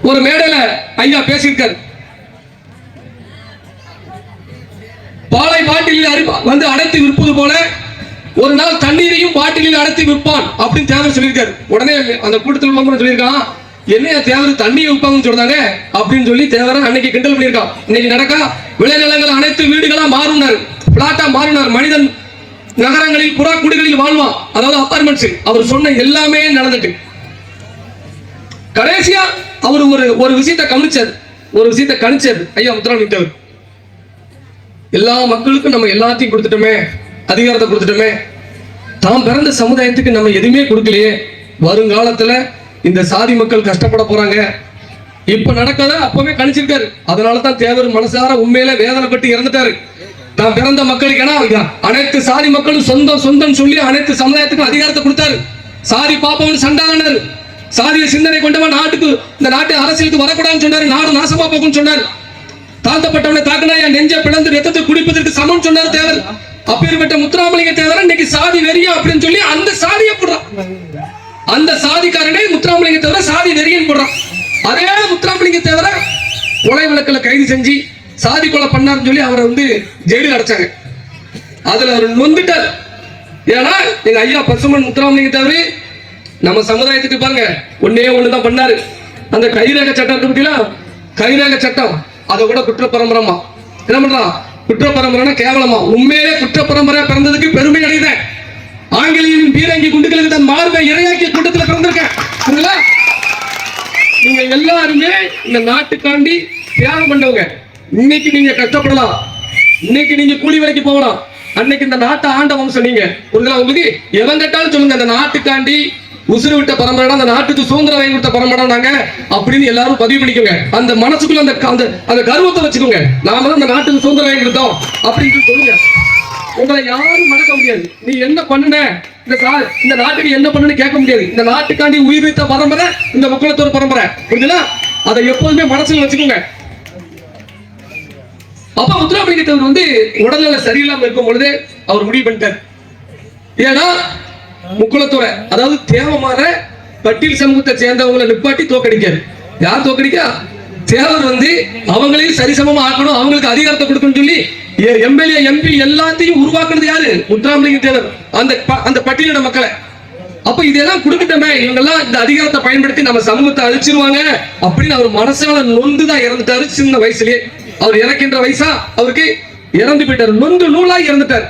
ஒரு மேடையில ஐயா பேசியிருக்காரு. பாலை பாட்டிலில் வந்து அடைத்து விற்பது போல ஒரு நாள் தண்ணீரையும் பாட்டிலில் அடைத்து விற்பான் அப்படின்னு தேவர் சொல்லியிருக்காரு. உடனே அந்த கூட்டத்தில் சொல்லியிருக்கான், என்னைய தேவர் தண்ணியை விற்பாங்கன்னு சொல்றாங்க அப்படின்னு சொல்லி தேவரை அன்னைக்கு கிண்டல் பண்ணியிருக்கான். இன்னைக்கு நடக்கா விளைநிலங்கள் அனைத்து வீடுகளா மாறினார், பிளாட்டா மாறினார். மனிதன் நகரங்களில் புறா குடிகளில் வாழ்வான், அதாவது அபார்ட்மெண்ட்ஸ். அவர் சொன்ன எல்லாமே நடந்துட்டு கடைசியா அவர் ஒரு விஷயத்தை கணிச்சார் ஐயா முத்துராமலிங்க தேவர். எல்லா மக்களுக்கும் நம்ம எல்லாத்தையும் கொடுத்துட்டோமே, அதிகாரத்தை கொடுத்துட்டோமே, தாம் பிறந்த சமுதாயத்துக்கு நம்ம எதுவுமே கொடுக்கலையே, வருங்காலத்துல இந்த சாதி மக்கள் கஷ்டப்பட போறாங்க. இப்ப நடக்காத அப்பவே கணிச்சிருக்காரு. அதனாலதான் தேவர் மனசார உண்மையில வேதனைப்பட்டு இறந்துட்டாரு. தான் பிறந்த மக்களுக்கு ஏன்னா அனைத்து சாதி மக்களும் சொந்தம் சொல்லி அனைத்து சமுதாயத்துக்கும் அதிகாரத்தை கொடுத்தாரு. சாதி பாப்பவன் சண்டாளனர், சாதிய சிந்தனை கொண்டவன் நாட்டுக்கு இந்த நாட்டு அரசியலுக்கு வரக்கூடாதுன்னு சொன்னாரு. நாடு நாசமா போகும்னு சொன்னார். தாழ்த்தப்பட்டவனை தாக்குனா என் நெஞ்ச பிளந்து ரத்தத்தை குடிப்பதற்கு சமம் சொன்னார் தேவர். அப்பேற்பட்ட முத்துராமலிங்க தேவர் இன்னைக்கு சாதி வெறியா அப்படின்னு சொல்லி அந்த சாதியை போடுறான். அந்த சாதிக்காரனே முத்துராமலிங்க தேவர சாதி வெறியன் போடுறான். அதே முத்துராமலிங்க தேவர கொலை வழக்குல கைது செஞ்சு சாதி கொலை பண்ணாருன்னு சொல்லி அவரை வந்து ஜெயிலில் அடைச்சாங்க. அதுல அவர் நொந்துட்டார். ஏன்னா எங்க ஐயா பசுமன் முத்துராமலிங்க தேவரு நம்ம சமுதாயத்துக்கு பாருங்க ஒண்ணுதான் பண்ணாரு. அந்த கைரேக சட்டம், கைரேக சட்டம் அதை கூட குற்ற பரம்பரமா என்ன பண்றான், குற்ற பரம்பரை கேவலமா. உண்மையிலே குற்ற பரம்பரை பிறந்ததுக்கு பெருமை அடையுதேன். ஆங்கிலேயின் பீரங்கி குண்டுகளுக்கு தன் மார்பை இரையாக்கிய கூட்டத்தில் பிறந்திருக்கேன். நீங்க எல்லாருமே இந்த நாட்டுக்காண்டி தியாகம் பண்ணவங்க. இன்னைக்கு நீங்க கஷ்டப்படலாம், இன்னைக்கு நீங்க கூலி வேலைக்கு போகலாம், அன்னைக்கு இந்த நாட்டை ஆண்ட வம்சம் நீங்க. உங்களுக்கு எவன் கேட்டாலும் சொல்லுங்க, இந்த நாட்டுக்காண்டி உசுறு விட்ட பரம்பரை, அந்த நாட்டுக்கு சுதந்திரம் வாங்கி கொடுத்த பரம்பரை நாங்க அப்படின்னு எல்லாரும் பதிவு பண்ணிக்கோங்க. அந்த மனசுக்குள்ள அந்த கர்வத்தை வச்சுக்கோங்க. நாம தான் இந்த நாட்டுக்கு சுதந்திரம் வாங்கி கொடுத்தோம் அப்படின்னு சொல்லுங்க. உங்களை யாரும் மறக்க முடியாது. நீ என்ன பண்ணுன, இந்த நாட்டுக்கு என்ன பண்ணுன்னு கேட்க முடியாது. இந்த நாட்டுக்காண்டி உயிர் வைத்த பரம்பரை இந்த முக்குளத்தோர் பரம்பரை, புரியுதுங்களா? அதை எப்போதுமே மனசுல வச்சுக்கோங்க. அப்ப முத்துராமலிங்க தேவர் வந்து உடல்நல சரியில்லாம இருக்கும் பொழுது அவர் முடிவு பண்ணிட்டார். ஏன்னா முக்குளத்தோட அதாவது தேவமாற பட்டியல் சமூகத்தை சேர்ந்தவங்களை நிப்பாட்டி தோக்கடிக்காரு. யார் தோக்கடிக்கா? தேவர் வந்து அவங்களையும் சரிசமமா ஆக்கணும், அவங்களுக்கு அதிகாரத்தை கொடுக்கணும்னு சொல்லி எம்எல்ஏ எம்பி எல்லாத்தையும் உருவாக்குனது யாரு? முத்துராமலிங்க தேவர். அந்த பட்டியலிட மக்களை. அப்ப இதெல்லாம் கொடுக்கட்டமே, இவங்க எல்லாம் இந்த அதிகாரத்தை பயன்படுத்தி நம்ம சமூகத்தை அழிச்சிருவாங்க அப்படின்னு அவர் மனசால நொந்துதான் இறந்துட்டாரு. சின்ன வயசுலயே அவர் இறக்கின்ற வயசா அவருக்கு இறந்து போயிட்டாரு. நொந்து நூலாய் இறந்துட்டார்.